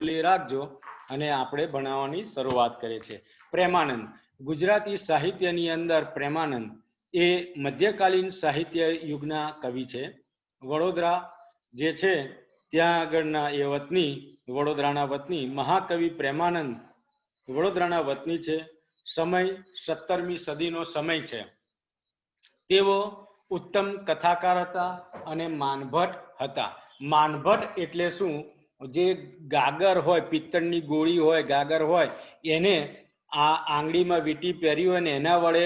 રાખજો અને આપણે ભણાવવાની શરૂઆત કરીએ છીએ. પ્રેમાનંદ ગુજરાતી સાહિત્યની અંદર પ્રેમાનંદ એ મધ્યકાલીન સાહિત્ય યુગના કવિ છે. વડોદરા જે છે ત્યાં આગળના એ વતની, વડોદરાના વતની મહાકવિ પ્રેમાનંદ વડોદરાના વતની છે. સમય 17મી સદીનો સમય છે. તેઓ ઉત્તમ કથાકાર હતા અને માનભટ્ટ હતા. માનભટ્ટ એટલે શું? જે ગાગર હોય, પિત્તળની ગોળી હોય, ગાગર હોય, એને આ આંગળીમાં વીંટી પહેરી હોય ને એના વડે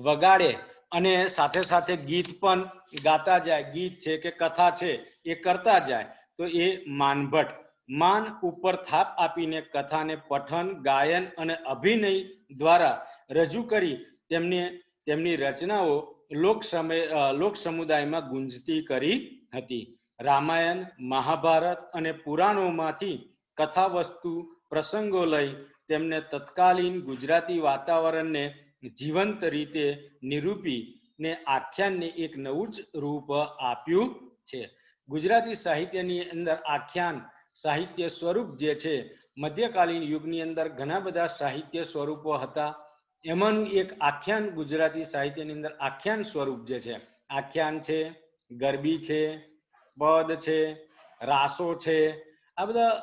વગાડે અને સાથે સાથે ગીત પણ ગાતા જાય. ગીત છે કે કથા છે એ કરતા જાય, તો એ માનભટ્ટ. માન ઉપર થાપ આપીને કથાને પઠન, ગાયન અને અભિનય દ્વારા રજૂ કરી તેમની રચનાઓ લોક સમુદાયમાં ગુંજતી કરી હતી. રામાયણ, મહાભારત અને પુરાણોમાંથી કથા વસ્તુ પ્રસંગો લઈ તેમને તત્કાલીન ગુજરાતી વાતાવરણને જીવંત રીતે નિરૂપીને આખ્યાનને એક નવું જ રૂપ આપ્યું છે. ગુજરાતી સાહિત્યની અંદર આખ્યાન સાહિત્ય સ્વરૂપ જે છે, મધ્યકાલીન યુગની અંદર ઘણા બધા સાહિત્ય સ્વરૂપો હતા. એમાંનું એક આખ્યાન ગુજરાતી સાહિત્યની અંદર આખ્યાન સ્વરૂપ જે છે, આખ્યાન છે, ગરબી છે, પદ છે, રાસો છે. આ બધા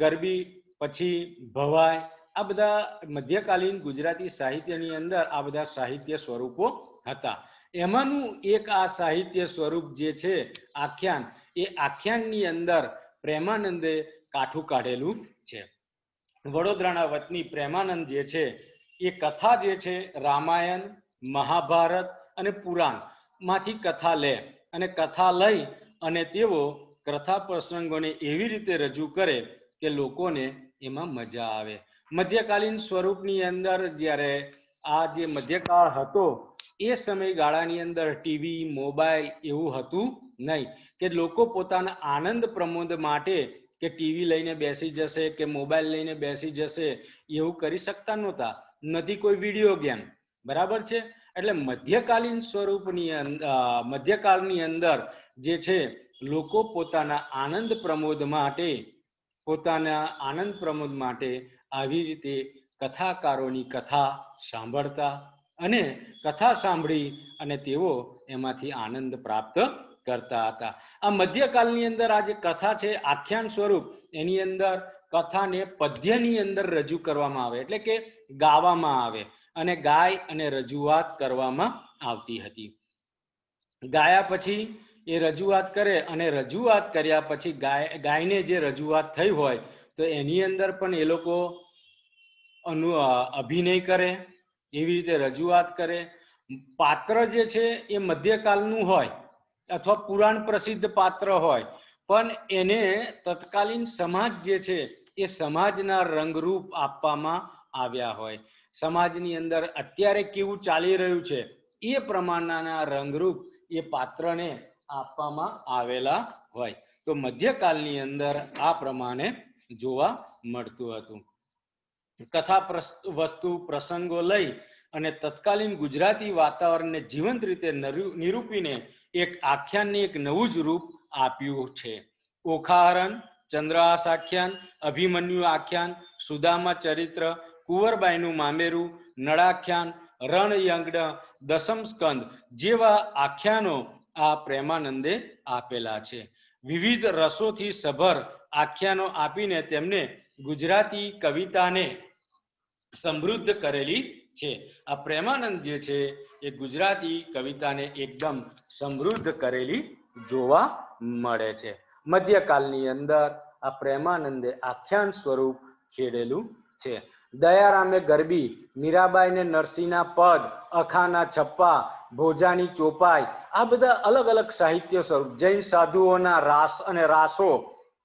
ગરબી પછી ભવાઈ, આ બધા મધ્યકાલીન ગુજરાતી સાહિત્યની અંદર આ બધા સાહિત્ય સ્વરૂપો હતા. એમાંનું એક આ સાહિત્ય સ્વરૂપ જે છે આખ્યાન, એ આખ્યાનની અંદર પ્રેમાનંદે કાઠું કાઢેલું છે. વડોદરાના વતની પ્રેમાનંદ જે છે એ કથા જે છે રામાયણ, મહાભારત અને પુરાણ માંથી કથા લે અને કથા લઈ અને તેઓ કથા પ્રસંગોને એવી રીતે રજૂ કરે કે લોકોને એમાં મજા આવે. મધ્યકાલીન સ્વરૂપની અંદર જ્યારે આ જે મધ્યકાળ હતો એ સમયગાળાની અંદર ટીવી, મોબાઈલ એવું હતું નહીં કે લોકો પોતાના આનંદ પ્રમોદ માટે કે ટીવી લઈને બેસી જશે કે મોબાઈલ લઈને બેસી જશે એવું કરી શકતા નહોતા. નથી કોઈ વિડીયો ગેમ, બરાબર છે. એટલે મધ્યકાળની અંદર જે છે લોકો પોતાના આનંદ પ્રમોદ માટે આવી રીતે કથાકારોની કથા સાંભળતા અને કથા સાંભળી અને તેઓ એમાંથી આનંદ પ્રાપ્ત કરતા હતા. આ મધ્યકાળની અંદર આ જે કથા છે આખ્યાન સ્વરૂપ, એની અંદર કથાને પદ્યની અંદર રજૂ કરવામાં આવે, એટલે કે ગાવામાં આવે અને ગાય અને રજૂઆત કરવામાં આવતી હતી. ગાયા પછી એ રજૂઆત કરે અને રજૂઆત કર્યા પછી ગાયને જે રજૂઆત થઈ હોય તો એની અંદર પણ એ લોકો અભિનય કરે, એવી રીતે રજૂઆત કરે. પાત્ર જે છે એ મધ્યકાળનું હોય અથવા પુરાણ પ્રસિદ્ધ પાત્ર હોય, પણ એને તત્કાલીન સમાજ જે છે એ સમાજના રંગરૂપ આપવામાં આવ્યા હોય. સમાજની અંદર અત્યારે કેવું ચાલી રહ્યું છે એ પ્રમાણના રંગરૂપ એ પાત્રને આપવામાં આવેલા હોય. તો મધ્યકાળની અંદર આ પ્રમાણે જોવા મળતું હતું. કથા વસ્તુ પ્રસંગો લઈ અને તત્કાલીન ગુજરાતી વાતાવરણને જીવંત રીતે નિરૂપીને એક આખ્યાનને એક નવું જ રૂપ આપ્યું છે. ઓખાહરણ, ચંદ્રહાસ આખ્યાન, અભિમન્યુ આખ્યાન, સુદામા ચરિત્ર, કુંવરબાઈનું મામેરું, નળાખ્યાન, રણયજ્ઞ, દસમ સ્કંદ જેવા આખ્યાનો આ પ્રેમાનંદે આપેલા છે. વિવિધ રસોથી સભર આખ્યાનો આપીને તેમને ગુજરાતી કવિતાને સમૃદ્ધ કરેલી છે. આ પ્રેમાનંદ જે છે એ ગુજરાતી કવિતાને એકદમ સમૃદ્ધ કરેલી જોવા મળે છે. મધ્યકાળની અંદર આ પ્રેમાનંદે આખ્યાન સ્વરૂપ ખેડેલું છે. દયારામે ગરબી, મીરાબાઈને નરસિંહના પદ, અખાના છપ્પા, ભોજાની ચોપાઈ, આ બધા અલગ અલગ સાહિત્ય સ્વરૂપ. જૈન સાધુઓના રાસ અને રાસો,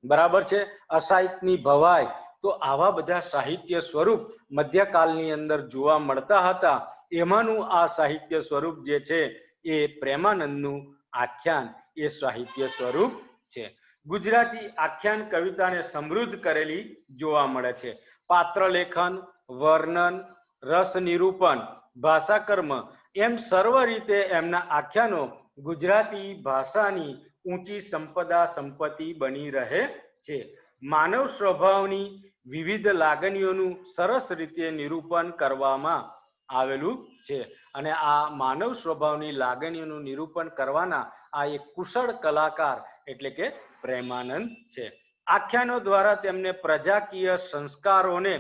બરાબર છે, અસાહિતની ભવાઈ, તો આવા બધા સાહિત્ય સ્વરૂપ મધ્યકાળની અંદર જોવા મળતા હતા. એમાંનું આ સાહિત્ય સ્વરૂપ જે છે એ પ્રેમાનંદનું આખ્યાન એ સાહિત્ય સ્વરૂપ છે. ગુજરાતી આખ્યાન કવિતાને સમૃદ્ધ કરેલી જોવા મળે છે. પાત્ર લેખન, વર્ણન, રસ નિરૂપણ, ભાષાકર્મ એમ સર્વ રીતે એમના આખ્યાનો ગુજરાતી ભાષાની ઊંચી સંપત્તિ બની રહે છે. માનવ સ્વભાવની વિવિધ લાગણીઓનું સરસ રીતે નિરૂપણ કરવામાં આવેલું છે અને આ માનવ સ્વભાવની લાગણીઓનું નિરૂપણ કરવાના આ એક કુશળ કલાકાર એટલે કે પ્રેમાનંદ છે. આખ્યાનો દ્વારા તેમને પ્રજાકીય સંસ્કારોને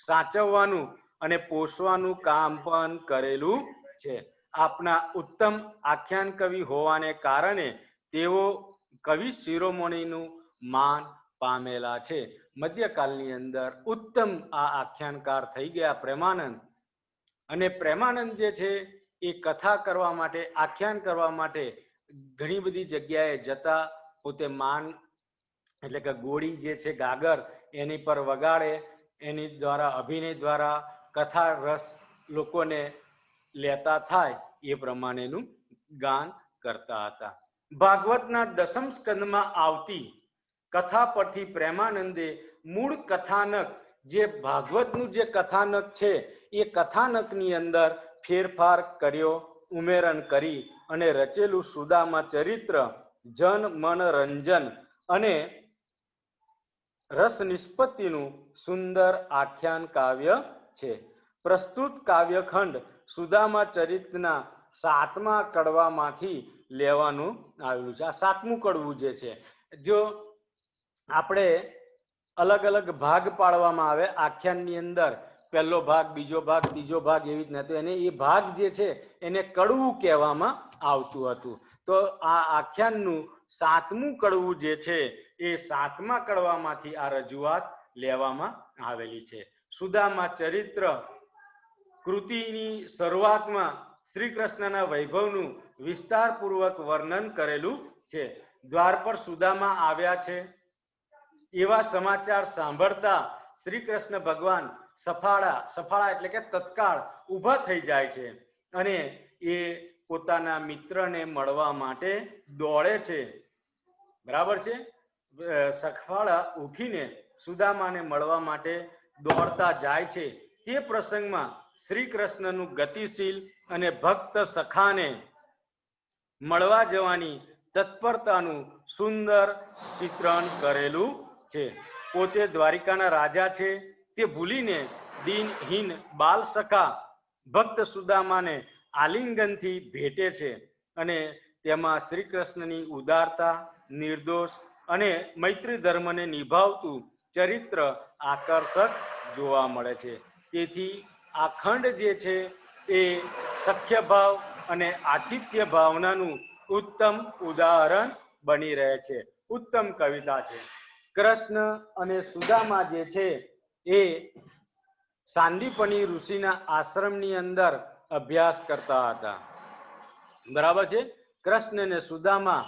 સાચવવાનું અને પોષવાનું કામ પણ કરેલું છે. આપના ઉત્તમ આખ્યાન કવિ હોવાને કારણે તેઓ કવિ શિરોમણીનું માન પામેલા છે. મધ્યકાલની અંદર ઉત્તમ આ આખ્યાનકાર થઈ ગયા પ્રેમાનંદ. અને પ્રેમાનંદ જે છે એ કથા કરવા માટે, આખ્યાન કરવા માટે ઘણી બધી જગ્યાએ જતા, પોતે માન એટલે કે ગોળી જે છે ગાગર એની પર વગાડે, એની દ્વારા અભિનય દ્વારા કથા રસ લોકોને લેતા થાય એ પ્રમાણેનું ગાન કરતા હતા. ભાગવતના દસમ સ્કંદમાં આવતી કથા પરથી પ્રેમાનંદે મૂળ કથાનક જે ભાગવતનું જે કથાનક છે એ કથાનકની અંદર ફેરફાર કર્યો, ઉમેરણ કરી અને રચેલું સુદામા ચરિત્ર જન મન રંજન અને રસ નિષ્પત્તિનું સુંદર આખ્યાન કાવ્ય છે. પ્રસ્તુત કાવ્યખંડ સુદામા ચરિત્રના 7મા કડવામાંથી લેવાનું આવ્યું છે. આ 7મું કડવું જે છે, જો આપણે અલગ અલગ ભાગ પાડવામાં આવે આખ્યાનની અંદર, પહેલો ભાગ, બીજો ભાગ, ત્રીજો ભાગ, એવી રીતના, તો એને એ ભાગ જે છે એને કડવું કહેવામાં આવતું હતું. તો આ આખ્યાનનું 7મું કડવું જે છે એ 7મા કડવામાંથી આ રજૂઆત લેવામાં આવેલી છે. સુદામા ચરિત્ર કૃતિની શરૂઆતમાં શ્રી કૃષ્ણના વૈભવનું વિસ્તારપૂર્વક વર્ણન કરેલું છે. દ્વાર પર સુદામા આવ્યા છે એવા સમાચાર સાંભળતા શ્રી કૃષ્ણ ભગવાન સફાળા એટલે કે તત્કાળ ઊભા થઈ જાય છે અને એ પોતાના મિત્રને મળવા માટે દોડે છે. બરાબર છે. સફાળા ઉઠીને સુદામાને મળવા માટે દોડતા જાય છે. તે પ્રસંગમાં શ્રી કૃષ્ણનું ગતિશીલ અને ભક્ત સખાને મળવા જવાની તત્પરતાનું સુંદર ચિત્રણ કરેલું છે. પોતે દ્વારિકાના રાજા છે તે ભૂલીને દિનહીન બાલ સખા ભક્ત સુદામાને આલિંગનથી ભેટે છે અને તેમાં શ્રી કૃષ્ણની ઉદારતા, નિર્દોષ અને મૈત્રી ધર્મને નિભાવતું ચરિત્ર આકર્ષક જોવા મળે છે. તેથી આ ખંડ જે છે એ સખ્ય ભાવ અને આતિથ્ય ભાવનાનું ઉત્તમ ઉદાહરણ બની રહે છે. ઉત્તમ કવિતા છે. કૃષ્ણ અને સુદામા જે છે એ સાંદીપની ઋષિના આશ્રમની અંદર અભ્યાસ કરતા હતા. બરાબર છે. કૃષ્ણ અને સુદામા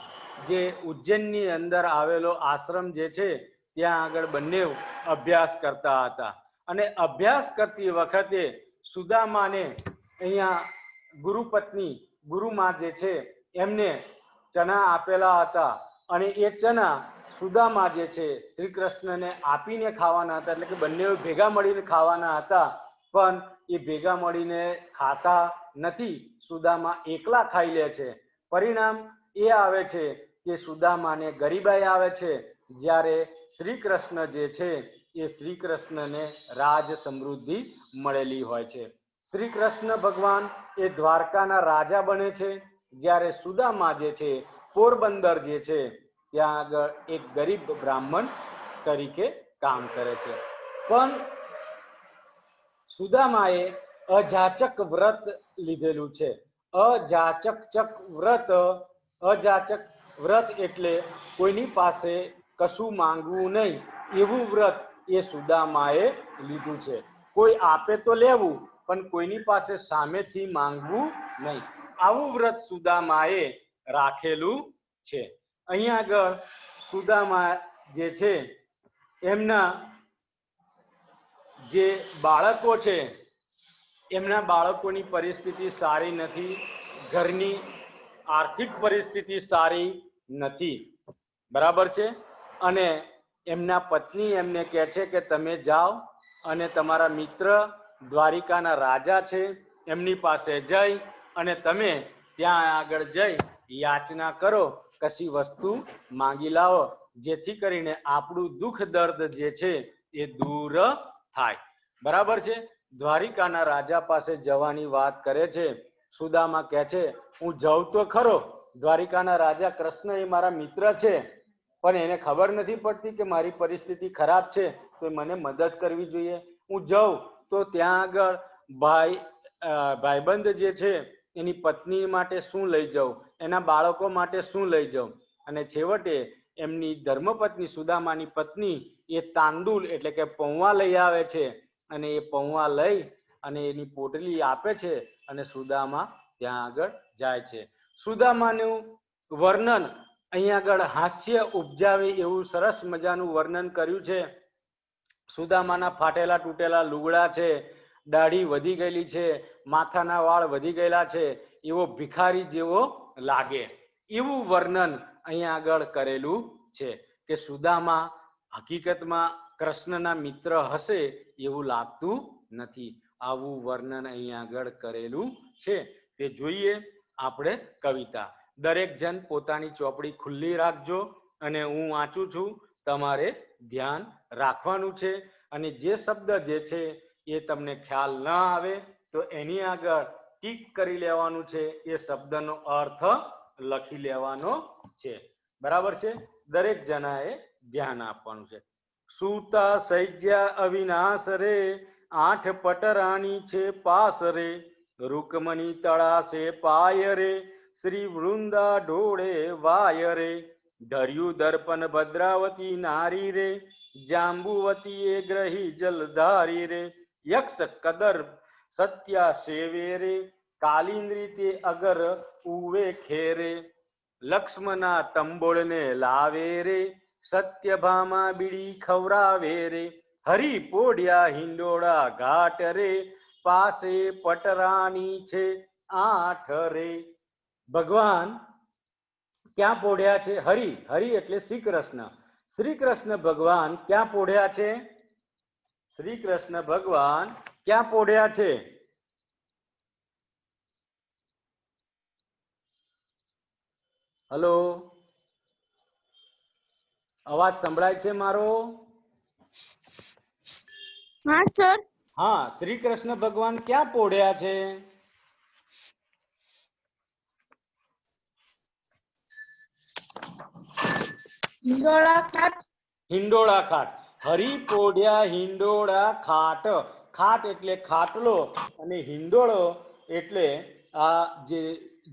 જે ઉજ્જૈનની અંદર આવેલો આશ્રમ જે છે ત્યાં આગળ બંને અભ્યાસ કરતા હતા અને અભ્યાસ કરતી વખતે સુદામાને અહીંયા ગુરુપત્ની ગુરુમાં જે છે એમને ચણા આપેલા હતા અને એ ચણા સુદામા જે છે શ્રી કૃષ્ણને આપીને ખાવાના હતા, એટલે કે બંને ભેગા મળીને ખાવાના હતા, પણ એ ભેગા મળીને ખાતા નથી. સુદામા એકલા ખાઈ લે છે. પરિણામ એ આવે છે કે સુદામાને ગરીબાઈ આવે છે, જ્યારે શ્રી કૃષ્ણ જે છે એ શ્રી કૃષ્ણને રાજ સમૃદ્ધિ મળેલી હોય છે. શ્રી કૃષ્ણ ભગવાન એ દ્વારકાના રાજા બને છે, જ્યારે સુદામા જે છે પોરબંદર જે છે ત્યાં આગળ એક ગરીબ બ્રાહ્મણ તરીકે કામ કરે છે. પણ સુદામાએ અજાચક વ્રત લીધેલું છે. અજાચક વ્રત એટલે કોઈની પાસે કશું માંગવું નહીં એવું વ્રત એ સુદામાએ લીધું છે. કોઈ આપે તો લેવું, પણ કોઈની પાસે સામેથી માંગવું નહીં. આવું વ્રત સુદામાએ રાખેલું છે. અહીંયા આગળ સુદામા જે છે એમના જે બાળકો છે એમના બાળકોની પરિસ્થિતિ સારી નથી, ઘરની આર્થિક પરિસ્થિતિ સારી નથી. બરાબર છે. અને એમના પત્ની એમને કહે છે કે તમે જાઓ અને તમારા મિત્ર દ્વારિકાના રાજા છે એમની પાસે જઈ અને તમે ત્યાં આગળ જઈ યાચના કરો, કશી વસ્તુ માંગી લાવો, જેથી કરીને આપણું દુઃખ દર્દ જે છે એ દૂર થાય. બરાબર છે. દ્વારિકાના રાજા પાસે જવાની વાત કરે છે. સુદામા કહે છે હું જાઉં તો ખરો, દ્વારિકાના રાજા કૃષ્ણ એ મારા મિત્ર છે, પણ એને ખબર નથી પડતી કે મારી પરિસ્થિતિ ખરાબ છે, તો મને મદદ કરવી જોઈએ. હું જાઉં તો ત્યાં આગળ ભાઈબંધ જે છે એની પત્ની માટે શું લઈ જાઉં, એના બાળકો માટે શું લઈ જાઉં. અને છેવટે એમની ધર્મપત્ની સુદામાની પત્ની એ તાંદુલ એટલે કે પૌવા લઈ આવે છે, અને એ પૌવા લઈ અને એની પોટલી આપે છે, અને સુદામા ત્યાં આગળ જાય છે. સુદામાનું વર્ણન અહીંયા આગળ હાસ્ય ઉપજાવે એવું સરસ મજાનું વર્ણન કર્યું છે. સુદામાના ફાટેલા તૂટેલા લુગડા છે, દાઢી વધી ગયેલી છે, માથાના વાળ વધી ગયેલા છે, એવો ભિખારી જેવો લાગે એવું વર્ણન અહીંયા આગળ કરેલું છે કે સુદામા હકીકતમાં કૃષ્ણના મિત્ર હશે એવું લાગતું નથી. આવું વર્ણન અહીંયા આગળ કરેલું છે. તે જોઈએ આપણે કવિતા. દરેક જણ પોતાની ચોપડી ખુલ્લી રાખજો અને હું વાંચું છું, તમારે ધ્યાન રાખવાનું છે. અને જે શબ્દ જે છે એ તમને ખ્યાલ ન આવે તો એની આગળ ટીક કરી લેવાનું છે, એ શબ્દનો અર્થ લખી લેવાનો છે. બરાબર છે. દરેક જણાએ ધ્યાન આપવાનું છે. સૂતા સૈજ્યા અવિનાશ રે, આઠ પટરાણી છે પાસ રે, રૂકમણી તળાશે પાય રે, શ્રી વૃંદા ઢોળે વાય રે, ધર્યું દર્પણ ભદ્રાવતી નારી રે, જાંબુવતી એ ગ્રહી જલધારી રે, યક્ષ કદર સત્યા સેવે રે, કાલિંદ્રી તે અગર ઉવે ખેરે, લક્ષ્મણા તંબોળને લાવે રે, સત્યભામા બીડી ખવરાવે રે, હરી પોઢ્યા હિંડોળા ઘાટ રે, પાસે પટરાણી છે આઠ રે. ભગવાન ક્યાં પોઢ્યા છે? હરિ. હરિ એટલે શ્રી કૃષ્ણ. શ્રી કૃષ્ણ ભગવાન ક્યાં પોઢ્યા છે? શ્રી કૃષ્ણ ભગવાન ક્યાં પોઢ્યા છે? હલો, અવાજ સંભળાય છે મારો? હા સર. હા, શ્રી કૃષ્ણ ભગવાન ક્યાં પોઢ્યા છે? હિંડોળા ખાટ. હિંડોળા ખાટ. હરી પોઢ્યા હિંડોળા ખાટ. ખાટ એટલે ખાટલો, અને હિંડોળો એટલે આ જે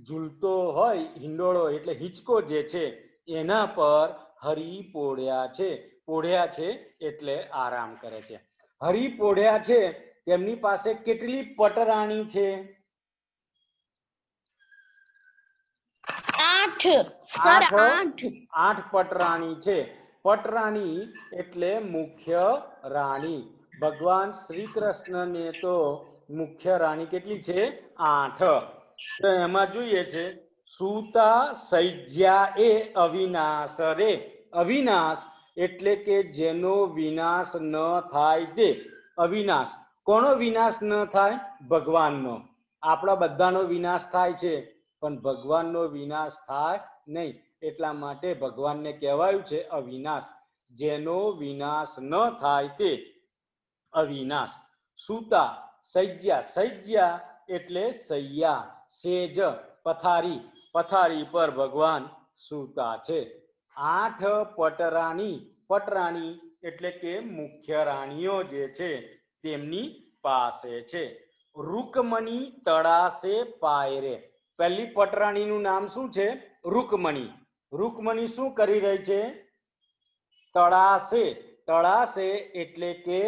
ઝૂલતો હોય હિંડોળો એટલે હિંચકો જે છે એના પર હરી પોઢ્યા છે. પોઢ્યા છે એટલે આરામ કરે છે. હરી પોઢ્યા છે, તેમની પાસે કેટલી પટરાણી છે? 8 સર. 8 8 પટરાણી છે. પટરાણી એટલે મુખ્ય રાણી. ભગવાન શ્રી કૃષ્ણને તો મુખ્ય રાણી કેટલી છે? 8. તો એમાં જોઈએ છે સૂતા સૈજ્યા એ અવિનાશ રે. અવિનાશ એટલે કે જેનો વિનાશ ન થાય તે. અવિનાશ. કોનો વિનાશ ન થાય? ભગવાનનો. આપણા બધાનો વિનાશ થાય છે, પણ ભગવાનનો વિનાશ થાય નહીં. એટલા માટે ભગવાનને કહેવાયું છે અવિનાશ. જેનો વિનાશ ન થાય તે અવિનાશ. સૂતા સૈજ્યા. સૈજ્યા એટલે સૈયા, સેજ, પથારી. પથારી પર ભગવાન સૂતા છે. 8 પટરાણી. પટરાણી એટલે કે મુખ્ય રાણીઓ જે છે તેમની પાસે છે. રૂકમણી તળાશે પાયરે. પહેલી પટરાણીનું નામ શું છે? રૂકમણી. રૂકમણી શું કરી રહી છે? તળાશે. તળાશે એટલે કે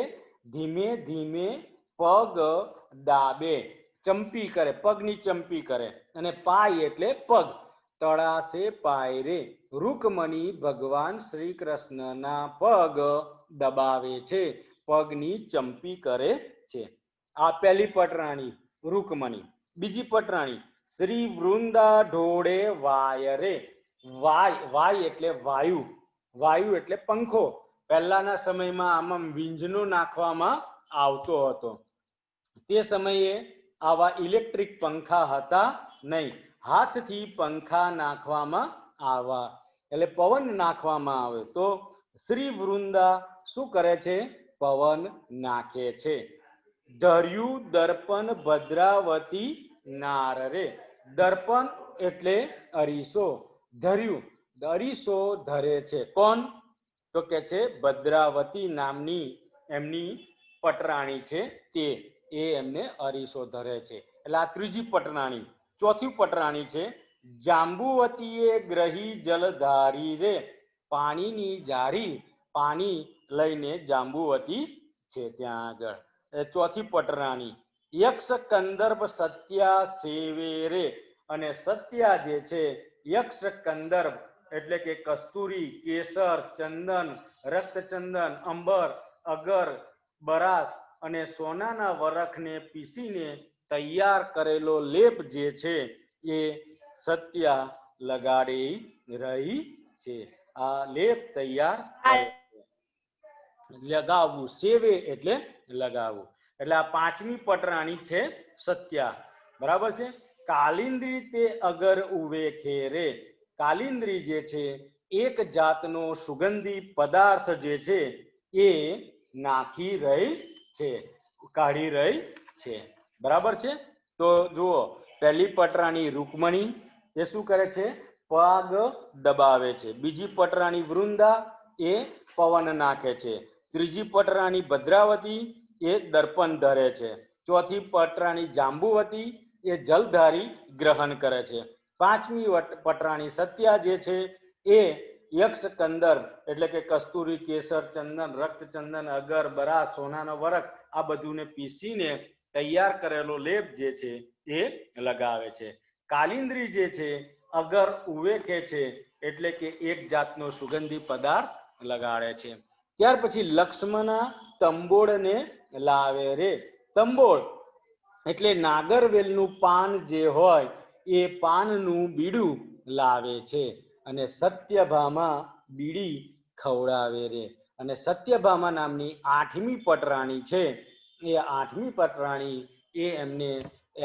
ધીમે ધીમે પગ દાબે, ચંપી કરે, પગની ચંપી કરે. અને પાય એટલે પગ. તળાશે પાય રે. રૂકમણી ભગવાન શ્રી કૃષ્ણના પગ દબાવે છે, પગની ચંપી કરે છે. આ પહેલી પટરાણી રૂકમણી. બીજી પટરાણી શ્રી વૃંદા ઢોળે વાય રે. વાય. વાય એટલે વાયુ. વાયુ એટલે પંખો. પહેલાના સમયમાં આમાં વીંજનો નાખવામાં આવતો હતો. તે સમયે આવા ઇલેક્ટ્રિક પંખા હતા નહીં. હાથથી પંખા નાખવામાં એટલે પવન નાખવામાં આવે તો શ્રી વૃંદા શું કરે છે? પવન નાખે છે. ધર્યું દર્પણ ભદ્રાવતી નાર રે. દર્પણ એટલે અરીસો. ધર્યું અરીસો ધરે છે. કોણ? તો કે છે ભદ્રાવતી નામની એમની પટરાણી છે તે, એ એમને અરીસો ધરે છે. એટલે આ ત્રીજી પટરાણી. ચોથી પટરાણી છે જાંબુવતીએ ગ્રહી જલધારી રે. પાણીની જારી, પાણી લઈને જાંબુવતી છે ત્યાં આગળ. ચોથી પટરાણી યક્ષ કંદર્પ સત્યા સેવે રે. અને સત્યા જે છે યક્ષ કંદર્પ એટલે કે કસ્તુરી, કેસર, ચંદન, રક્તચંદન, અંબર, અગર, બરાસ અને સોનાના વરખને પીસીને તૈયાર કરેલો લેપ જે છે એ સત્યા લગાડી રહી છે. આ લેપ તૈયાર લગાવવું, સેવે એટલે લગાવવું. એટલે આ પાંચમી પટરાણી છે સત્યા. બરાબર છે. કાલિંદ્રી તે અગર ઉવે ખેરે. કાલિંદ્રી જે છે એક જાતનો સુગંધી પદાર્થ જે છે એ નાખી રહી છે, કાઢી રહી છે. બરાબર છે. તો જુઓ, પહેલી પટરાણી રૂકમણી એ શું કરે છે? પગ દબાવે છે. બીજી પટરાણી વૃંદા એ પવન નાખે છે. ત્રીજી પટરાણી ભદ્રાવતી એ દર્પણ ધરે છે. ચોથી પટરાણી જાંબુવતી એ જલધારી ગ્રહણ કરે છે. પાંચમી પટરાણી સત્યા જે છે એ યક્ષ કંદર્પ એટલે કે કસ્તુરી, કેસર, ચંદન, રક્તચંદન, અગર, બરાસ, સોનાનો વરખ આ બધુંને પીસીને તૈયાર કરેલો લેપ જે છે એ લગાવે છે. કાલિંદ્રી જે છે અગર ઉવેખે છે એટલે કે એક જાતનો સુગંધી પદાર્થ લગાડે છે. ત્યાર પછી લક્ષ્મણા તંબોળને લાવે રે. તંબોળ એટલે નાગરવેલનું પાન જે હોય એ પાનનું બીડું લાવે છે અને સત્યભામા બીડી ખવડાવે રે. અને સત્યભામા નામની આઠમી પટરાણી છે એ આઠમી પટરાણી એ એમને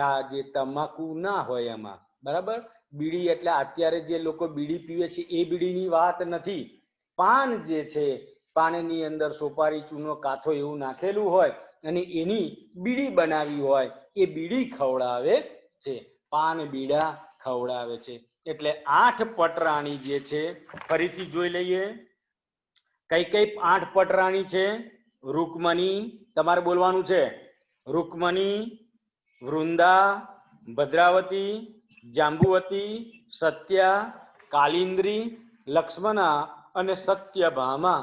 આ જે તમાકુ ના હોય એમાં, બરાબર, બીડી એટલે અત્યારે જે લોકો બીડી પીવે છે એ બીડીની વાત નથી. પાન જે છે, પાનની અંદર સોપારી, ચૂનો, કાથો એવું નાખેલું હોય અને એની બીડી બનાવી હોય એ બીડી ખવડાવે છે. પાન બીડા ખવડાવે છે. એટલે આઠ પટરાણી જે છે ફરીથી જોઈ લઈએ. કઈ કઈ આઠ પટરાણી છે? રૂકમણી, તમારે બોલવાનું છે. રૂકમણી, વૃંદા, ભદ્રાવતી, જાંબુવતી, સત્યા, કાલિંદ્રી, લક્ષ્મણા અને સત્યભામા.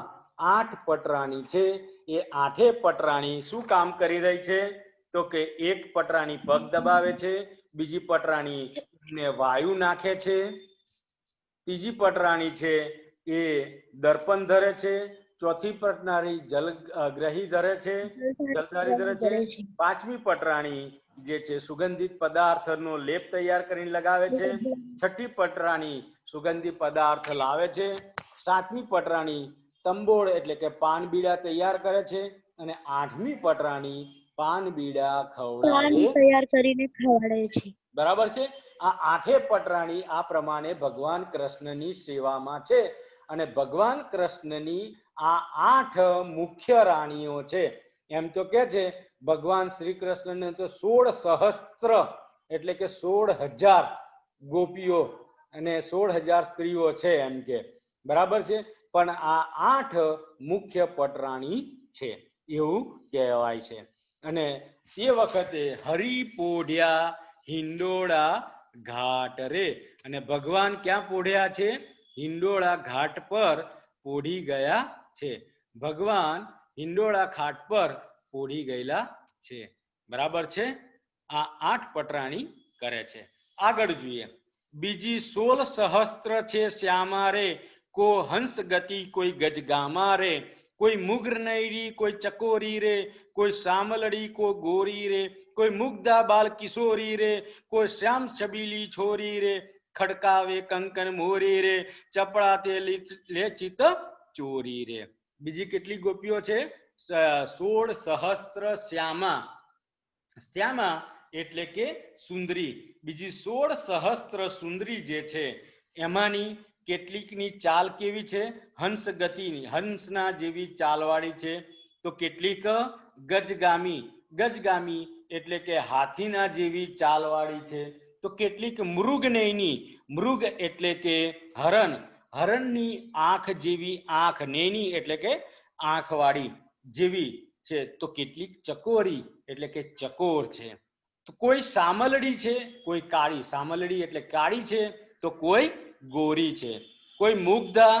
આઠ પટરાણી છે. એ આઠે પટરાણી શું કામ કરી રહી છે? તો કે એક પટરાણી પગ દબાવે છે, બીજી પટરાણી ને વાયુ નાખે છે, ત્રીજી પટરાણી છે એ દર્પણ ધરે છે, ચોથી પટરાણી જલગ્રહી ધરે છે, જલધારી ધરે છે, પાંચમી પટરાણી જે છે સુગંધિત પદાર્થનો લેપ તૈયાર કરીને લગાવે છે, છઠ્ઠી પટરાણી સુગંધિત પદાર્થ લાવે છે, સાતમી પટરાણી તંબોળ એટલે કે પાન બીડા તૈયાર કરે છે અને આઠમી પટરાણી પાન બીડા તૈયાર કરીને ખવડાવે છે. બરાબર છે. આ આઠે પટરાણી આ પ્રમાણે ભગવાન કૃષ્ણની સેવામાં છે અને ભગવાન કૃષ્ણની આ આઠ મુખ્ય રાણીઓ છે. એમ તો કે છે ભગવાન શ્રી કૃષ્ણને તો 16 સહસ્ત્ર એટલે કે 16,000 ગોપીઓ અને 16,000 સ્ત્રીઓ છે એમ કે, બરાબર છે. પણ આ આઠ મુખ્ય પટરાણી છે એવું કહેવાય છે. અને તે વખતે હરિ પોઢ્યા હિંડોળા ઘાટ રે. અને ભગવાન ક્યાં પોઢ્યા છે? હિંડોળા ઘાટ પર પોઢી ગયા છે. ભગવાન હિંડોળા ઘાટ પર પોઢી ગયેલા છે. બરાબર છે. આ આઠ પટરાણી કરે છે. આગળ જોઈએ. બીજી 16 સહસ્ત્ર છે શ્યામા રે. કો હંસ ગતિ કોઈ ગજગામા રે. કોઈ મુગ્ર નૈરી કોઈ ચકોરી રે. કોઈ સામલડી કો ગોરી રે. કોઈ મુગ્ધા બાલ કિશોરી રે. કોઈ શ્યામ છબીલી છોરી રે. ખડકાવે કંકન મોરી રે. ચપડાતે લે ચિત ચોરી રે. બીજી કેટલી ગોપીઓ છે? 16 સહસ્ત્ર શ્યામા. શ્યામા એટલે કે સુંદરી. બીજી 16 સહસ્ત્ર સુંદરી જે છે એમાંની કેટલીકની ચાલ કેવી છે? હંસ ગતિની, હંસના જેવી ચાલવાળી છે. તો કેટલીક ગજગામી, ગજગામી એટલે કે હાથીના જેવી ચાલવાળી છે. તો કેટલીક મૃગનયની, મૃગ એટલે કે હરણ, હરણની આંખ જેવી, આંખ નેની એટલે કે આંખવાળી જેવી છે. તો કેટલીક ચકોરી એટલે કે ચકોર છે. તો કોઈ સામલડી છે, કોઈ કાળી, સામલડી એટલે કાળી છે, તો કોઈ ગોરી છે. કોઈ મુગ્ધા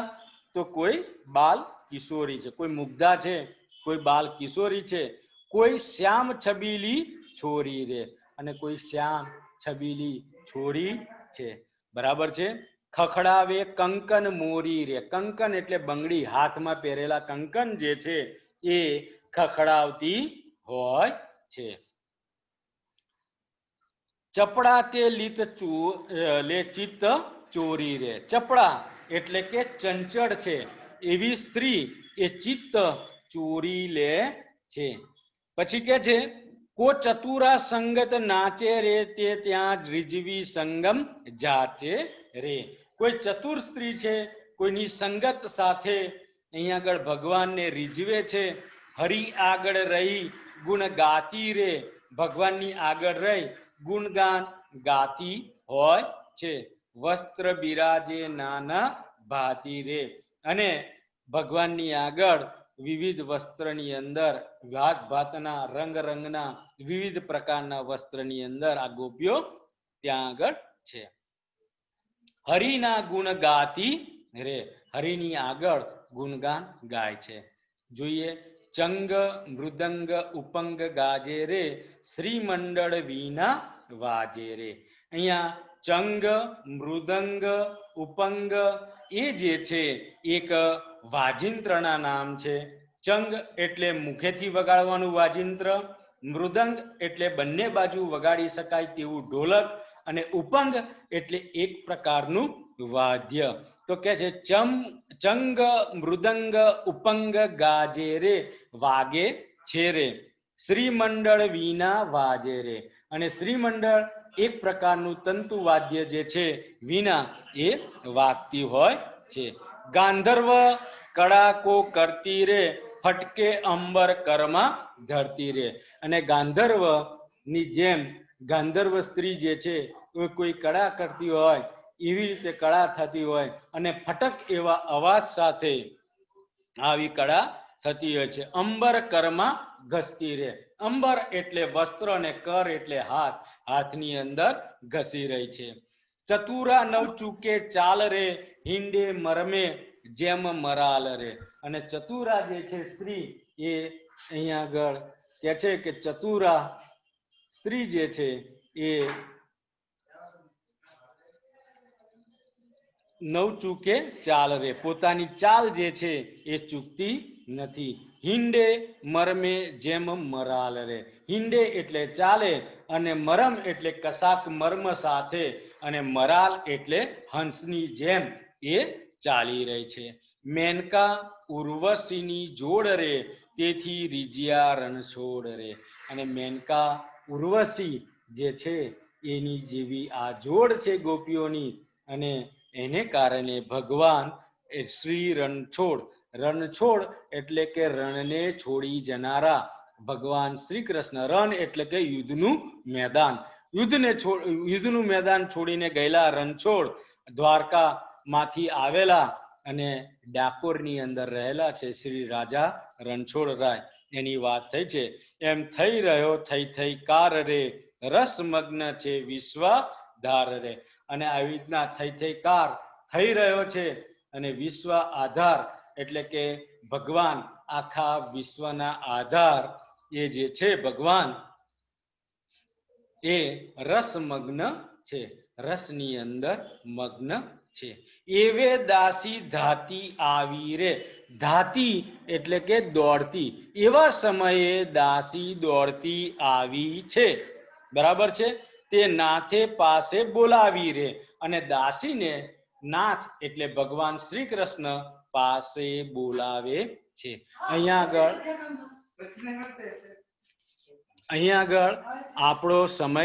તો કોઈ બાલ કિશોરી છે. કોઈ મુગ્ધા છે, કોઈ બાલ કિશોરી છે. કોઈ શ્યામ છબીલી છોરી રે, અને કોઈ શ્યામ છબીલી છોરી છે. બરાબર છે. ખખડાવે કંકન મોરી રે, કંકન એટલે બંગડી, હાથમાં પહેરેલા કંકન જે છે એ ખખડાવતી હોય છે. ચપડા તે લીત લે ચિત્ત ચોરી રે, ચપડા એટલે કે ચંચળ છે એવી સ્ત્રી એ ચિત્ત ચોરી લે છે. પછી કે છે કો ચતુરા સંગત નાચે રે, તે ત્યાં રીઝવી સંગમ જાચે રે. કોઈ ચતુર સ્ત્રી છે, કોઈની સંગત સાથે અહીંયા આગળ ભગવાનને રીઝવે છે. હરિ આગળ રહી ગુણ ગાતી રે, ભગવાનની આગળ રહી ગુણગાન ગાતી હોય છે. વસ્ત્ર બિરાજે નાના ભાતી રે, અને ભગવાનની આગળ વિવિધ વસ્ત્રની અંદર, ભાત ભાતના રંગ રંગના વિવિધ પ્રકારના વસ્ત્રની અંદર આ ગોપીઓ ત્યાં આગળ છે. હરિના ગુણ ગાતી રે, હરિની આગળ ગુણગાન ગાય છે. જોઈએ, ચંગ મૃદંગ ઉપંગ ગાજે રે, શ્રીમંડળ વીના વાજે રે. અહીંયા ચંગ, મૃદંગ, ઉપંગ એ જે છે એક વાજિંત્રના નામ છે. ચંગ એટલે મુખેથી વગાડવાનું વાજિંત્ર, મૃદંગ એટલે બંને બાજુ વગાડી શકાય તેવું ઢોલક, અને ઉપંગ એટલે એક પ્રકારનું વાદ્ય. તો કે છે ચંગ મૃદંગ ઉપંગ ગાજે રે, વાગે છે રે, શ્રીમંડળ વીના વાજે રે. અને શ્રીમંડળ એક પ્રકારનું તંતુ વાદ્ય જે છે, વીના એ વાગતી હોય છે. ગાંધર્વ કડાકો કરતી રે, ફટકે અંબર કરમાં ધરતી રે. અને ગાંધર્વ ની જેમ ગાંધર્વ સ્ત્રી જે છે કોઈ કળા કરતી હોય એવી રીતે કળા થતી હોય, અને ફટક એવા અવાજ સાથે આવી કળા થતી હોય છે. અંબર કરમાં ઘસતી રે, અંબર એટલે વસ્ત્ર અને કર એટલે હાથ, હાથની અંદર ઘસી રહી છે. ચતુરા નવ ચૂકે ચાલ રે, હિંડે મરમે જેમ મરાલ રે. અને ચતુરા જે છે સ્ત્રી એ અહીંયા આગળ કે છે કે ચતુરા સ્ત્રી જે છે એ નવ ચૂકે ચાલ રે, પોતાની ચાલ જે છે એ ચૂકતી નથી. હિંડે મરમે જેમ મરાલ રે, હિંડે એટલે ચાલે, અને મરમ એટલે કશાક મર્મ સાથે, અને મરાલ એટલે હંસની જેમ એ ચાલી રહી છે. મેનકા ઉર્વશીની જોડ રે, તેથી રીજ્યા રણછોડ રે. અને મેનકા ઉર્વશી જે છે એની જેવી આ જોડ છે ગોપીઓની, અને એને કારણે ભગવાન શ્રી રણછોડ, રણછોડ એટલે કે રણને છોડી જનારા ભગવાન શ્રી કૃષ્ણ. રણ એટલે કે યુદ્ધનું મેદાન, યુદ્ધનું મેદાન છોડીને ગયેલા રણછોડ, દ્વારકા માંથી આવેલા અને ડાકોરની અંદર રહેલા છે શ્રી રાજા રણછોડ રાય, એની વાત થઈ છે. એમ થઈ રહ્યો થઈ કાર રે, રસમગ્ન છે વિશ્વાધાર રે. અને આવી રીતના થઈ કાર થઈ રહ્યો છે, અને વિશ્વ આધાર એટલે કે ભગવાન, આખા વિશ્વના આધાર એ જે છે ભગવાન એ રસમગ્ન છે, રસની અંદર મગ્ન છે. એવે દાસી ધાતી આવી રે, ધાતી એટલે કે દોડતી, એવા સમયે દાસી દોડતી આવી છે. બરાબર છે. તે નાથે પાસે બોલાવી રે, અને દાસીને નાથ એટલે ભગવાન શ્રી કૃષ્ણ પાસે બોલાવે છે. અહીંયા આગળ આપણો સમય